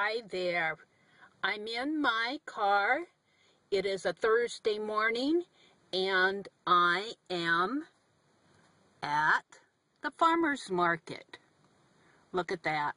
Hi there. I'm in my car. It is a Thursday morning and I am at the farmer's market. Look at that.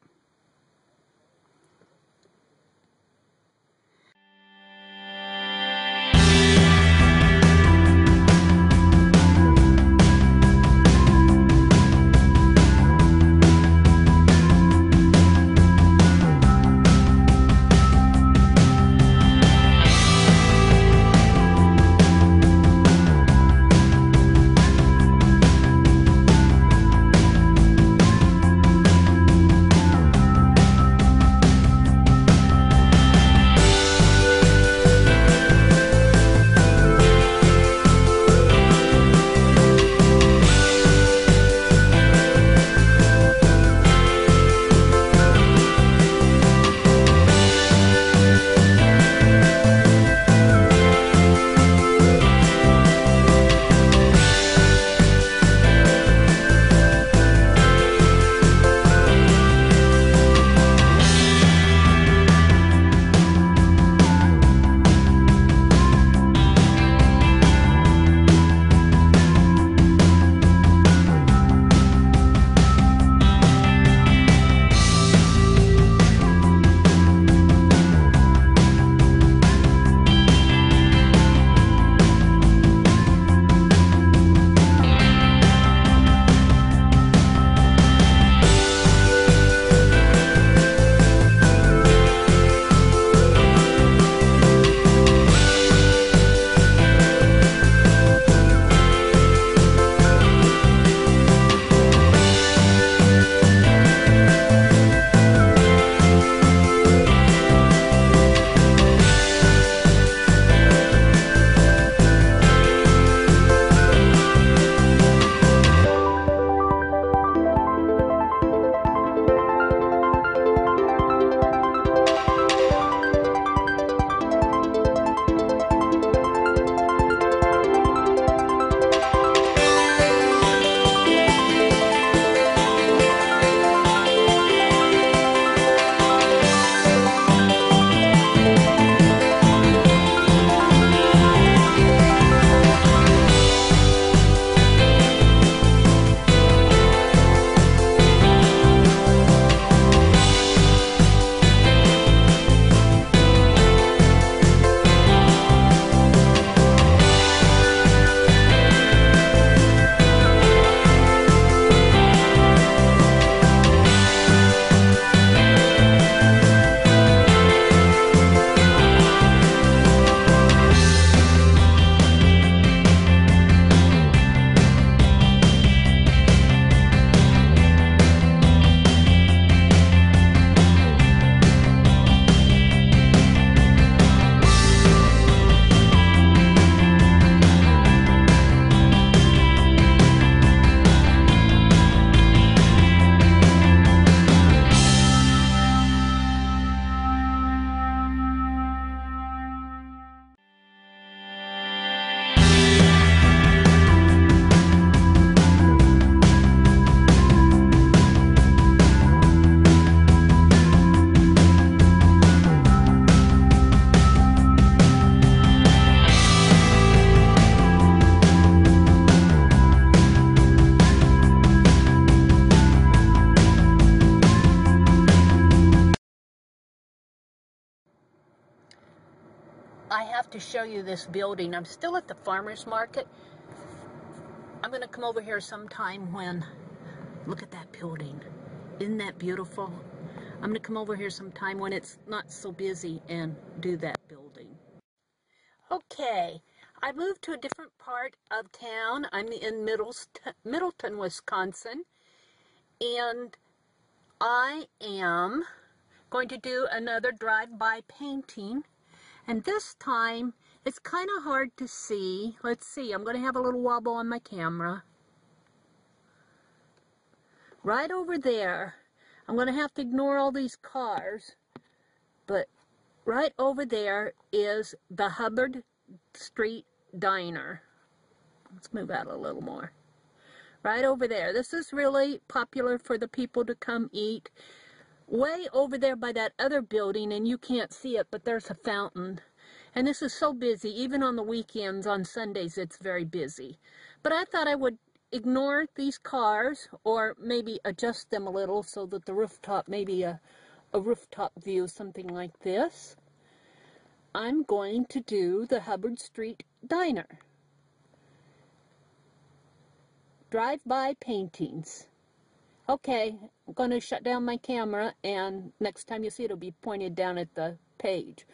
I have to show you this building. I'm still at the farmer's market. I'm going to come over here sometime when, look at that building. Isn't that beautiful? I'm going to come over here sometime when it's not so busy and do that building. Okay, I moved to a different part of town. I'm in Middleton, Wisconsin, and I am going to do another drive-by painting. And this time, it's kind of hard to see. Let's see, I'm going to have a little wobble on my camera. Right over there, I'm going to have to ignore all these cars, but right over there is the Hubbard Street Diner. Let's move out a little more. Right over there. This is really popular for the people to come eat. way over there by that other building, and you can't see it, but there's a fountain. And this is so busy, even on the weekends, on Sundays, it's very busy. But I thought I would ignore these cars, or maybe adjust them a little so that the rooftop, maybe a rooftop view, something like this. I'm going to do the Hubbard Street Diner. Drive-by paintings. Okay, I'm going to shut down my camera, and next time you see it, it'll be pointed down at the page.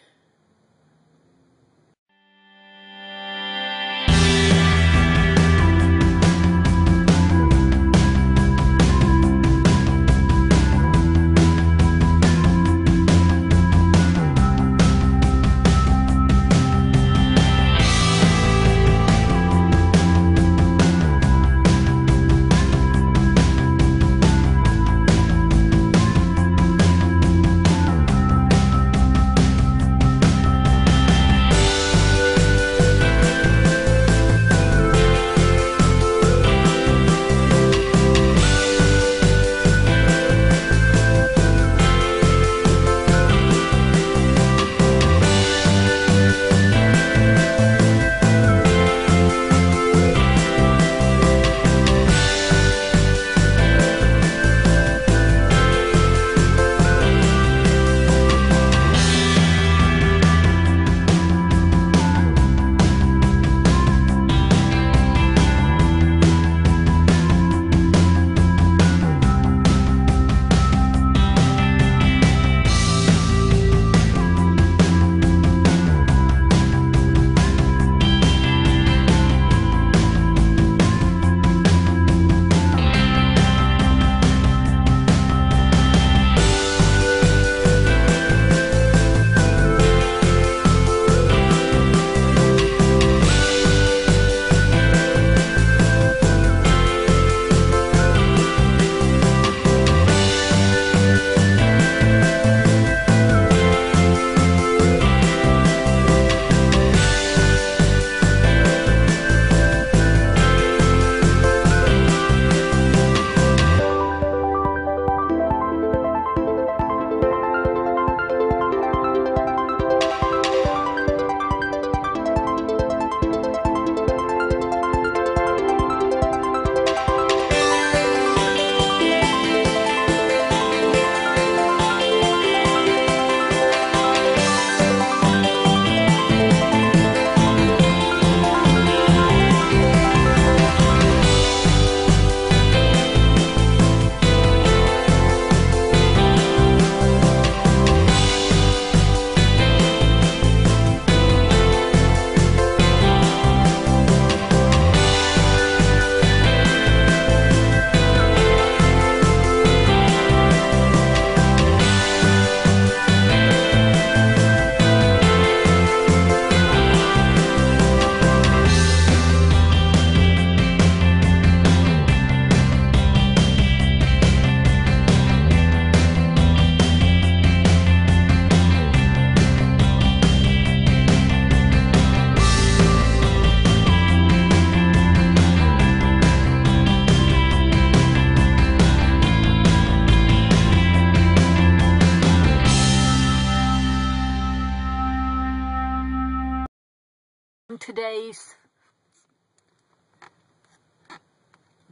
Today's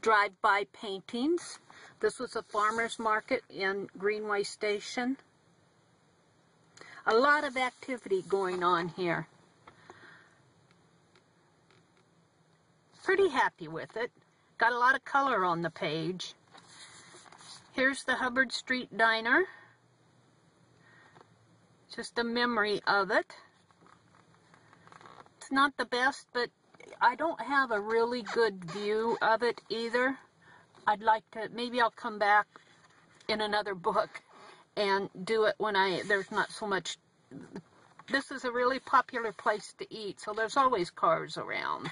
drive-by paintings. This was a farmer's market in Greenway Station. A lot of activity going on here. Pretty happy with it. Got a lot of color on the page. Here's the Hubbard Street Diner. Just a memory of it. It's not the best, but I don't have a really good view of it either. I'd like to, maybe I'll come back in another book and do it when there's not so much. This is a really popular place to eat, so there's always cars around.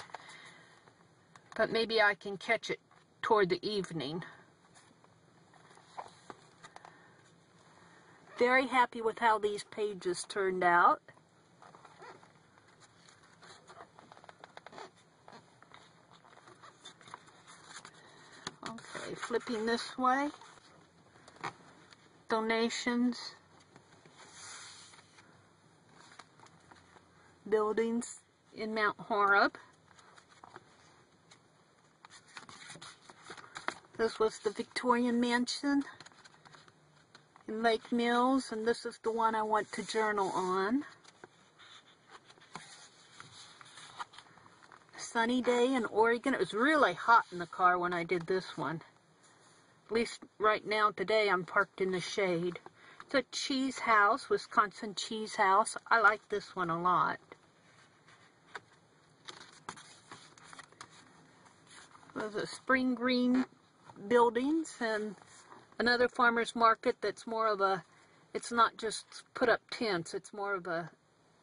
But maybe I can catch it toward the evening. Very happy with how these pages turned out. Okay, flipping this way. donations, buildings in Mount Horeb. This was the Victorian Mansion in Lake Mills, and this is the one I want to journal on. Sunny day in Oregon. It was really hot in the car when I did this one. At least right now, today, I'm parked in the shade. It's a cheese house, Wisconsin cheese house. I like this one a lot. There's a spring green buildings and another farmer's market that's more of a, it's not just put up tents, it's more of a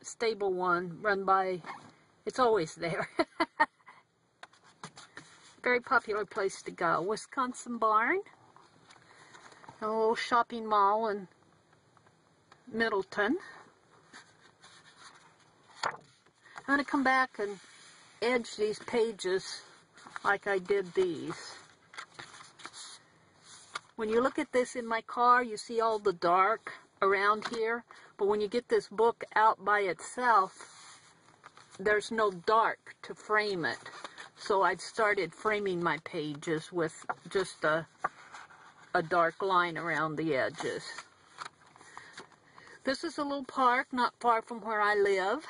stable one run by, it's always there. Very popular place to go. Wisconsin barn. A little shopping mall in Middleton. I'm going to come back and edge these pages like I did these. When you look at this in my car, you see all the dark around here, but when you get this book out by itself, there's no dark to frame it. So I've started framing my pages with just a dark line around the edges. This is a little park not far from where I live,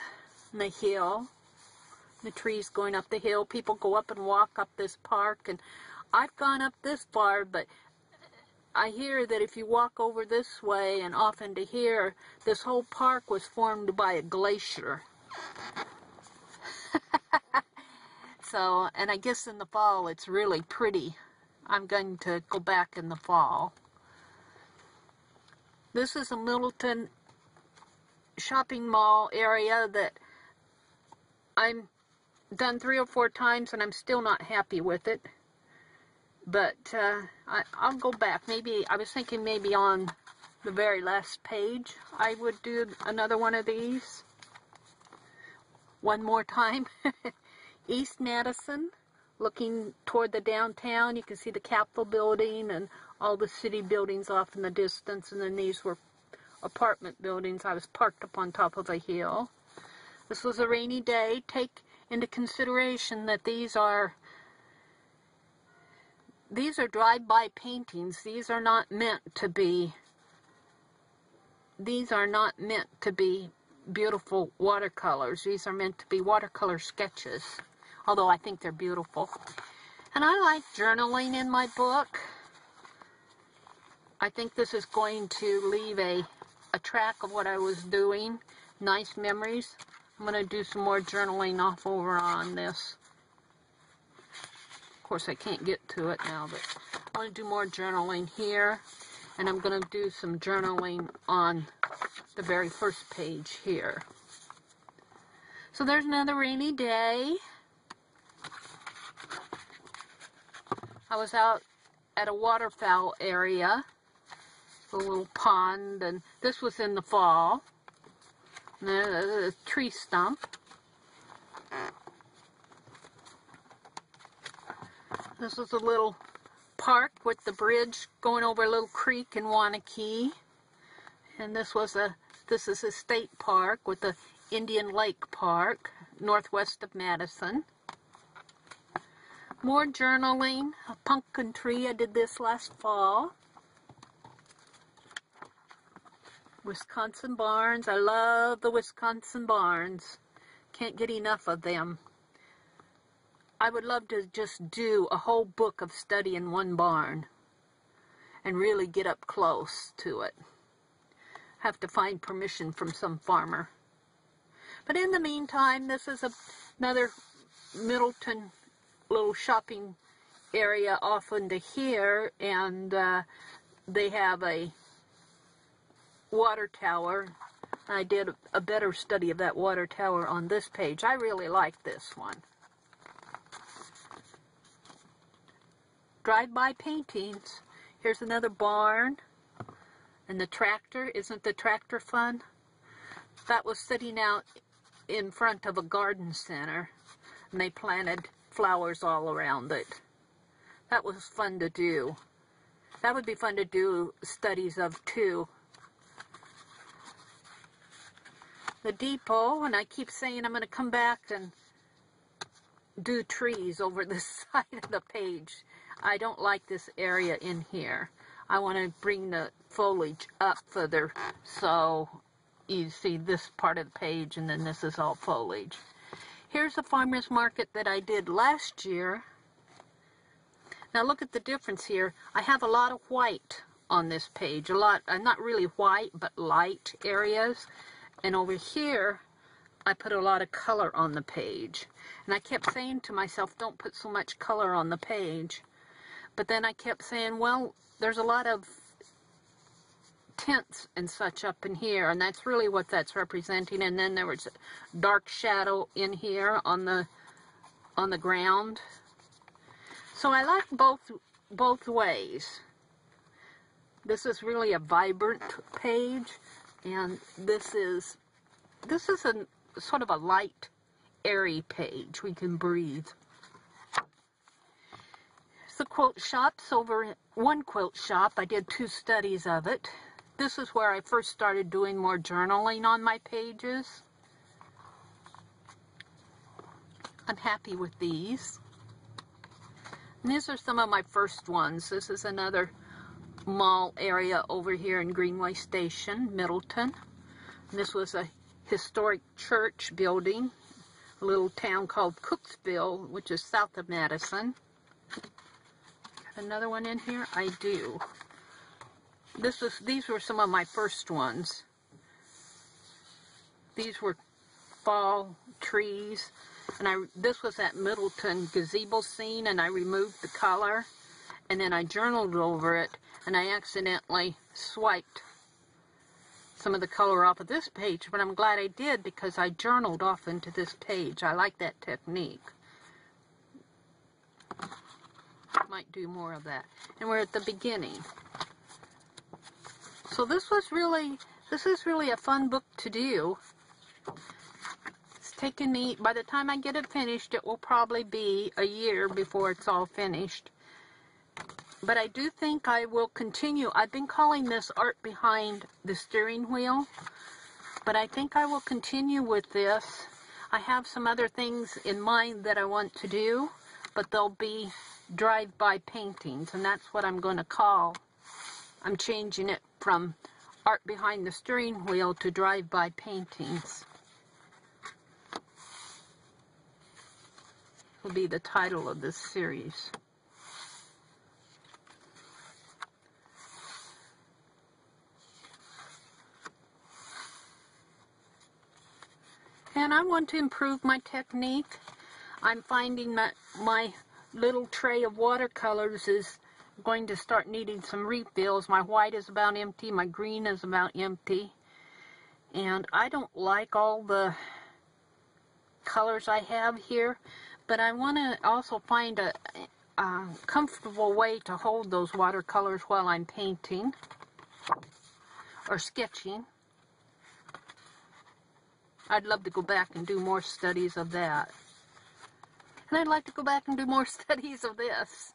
on the hill. The trees going up the hill. People go up and walk up this park, and I've gone up this far, but I hear that if you walk over this way and off into here, this whole park was formed by a glacier. So, and I guess in the fall it's really pretty. I'm going to go back in the fall. This is a Middleton shopping mall area that I'm done 3 or 4 times and I'm still not happy with it. But I'll go back. Maybe, I was thinking maybe on the very last page I would do another one of these. One more time. East Madison, looking toward the downtown. You can see the Capitol building and all the city buildings off in the distance. And then these were apartment buildings. I was parked up on top of a hill. This was a rainy day. Take into consideration that these are drive-by paintings. These are not meant to be beautiful watercolors. These are meant to be watercolor sketches, although I think they're beautiful. And I like journaling in my book. I think this is going to leave a track of what I was doing. Nice memories. I'm going to do some more journaling off over on this. Of course, I can't get to it now, but I want to do more journaling here. And I'm going to do some journaling on the very first page here. So there's another rainy day. I was out at a waterfowl area, a little pond, and this was in the fall. And there's a tree stump. This was a little park with the bridge going over a little creek in Wanakee. And this is a state park with the Indian Lake Park, northwest of Madison. More journaling, a pumpkin tree. I did this last fall. Wisconsin barns. I love the Wisconsin barns. Can't get enough of them. I would love to just do a whole book of study in one barn and really get up close to it. Have to find permission from some farmer. But in the meantime, this is another Middleton little shopping area off into here, and they have a water tower. I did a better study of that water tower on this page. I really like this one. Drive-by paintings. Here's another barn. And the tractor. Isn't the tractor fun? That was sitting out in front of a garden center. And they planted flowers all around it. That was fun to do. That would be fun to do studies of too. The depot, and I keep saying I'm going to come back and do trees over the side of the page. I don't like this area in here. I want to bring the foliage up further so you see this part of the page, and then this is all foliage. Here's the farmer's market that I did last year. Now look at the difference here. I have a lot of white on this page. A lot, not really white, but light areas. And over here, I put a lot of color on the page. And I kept saying to myself, don't put so much color on the page. But then I kept saying, well, there's a lot of tints and such up in here, and that's really what that's representing. And then there was a dark shadow in here on the ground. So I like both ways. This is really a vibrant page, and this is a sort of a light, airy page. We can breathe. The quilt shops, over one quilt shop, I did 2 studies of it. This is where I first started doing more journaling on my pages. I'm happy with these. And these are some of my first ones. This is another mall area over here in Greenway Station, Middleton. And this was a historic church building, a little town called Cooksville, which is south of Madison. Another one in here? I do. These were some of my first ones. These were fall trees, and this was that Middleton gazebo scene, and I removed the color, and then I journaled over it, and I accidentally swiped some of the color off of this page, but I'm glad I did because I journaled off into this page. I like that technique. Might do more of that. And we're at the beginning. So this is really a fun book to do. It's taken me, by the time I get it finished, it will probably be a year before it's all finished. But I do think I will continue. I've been calling this Art Behind the Steering Wheel, but I think I will continue with this. I have some other things in mind that I want to do, but they'll be drive-by paintings, and that's what I'm going to call. I'm changing it from Art Behind the Steering Wheel to drive-by paintings. Will be the title of this series. And I want to improve my technique. I'm finding that my little tray of watercolors is going to start needing some refills. My white is about empty, my green is about empty, and I don't like all the colors I have here, but I want to also find a comfortable way to hold those watercolors while I'm painting or sketching. I'd love to go back and do more studies of that. And I'd like to go back and do more studies of this.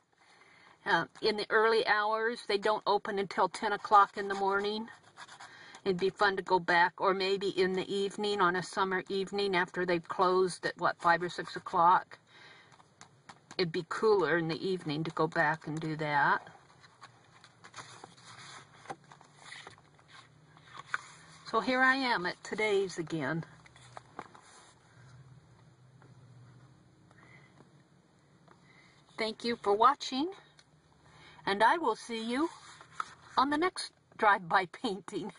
In the early hours, they don't open until 10 o'clock in the morning. It'd be fun to go back, or maybe in the evening, on a summer evening after they've closed at, what, 5 or 6 o'clock. It'd be cooler in the evening to go back and do that. So here I am at today's again. Thank you for watching, and I will see you on the next drive-by painting.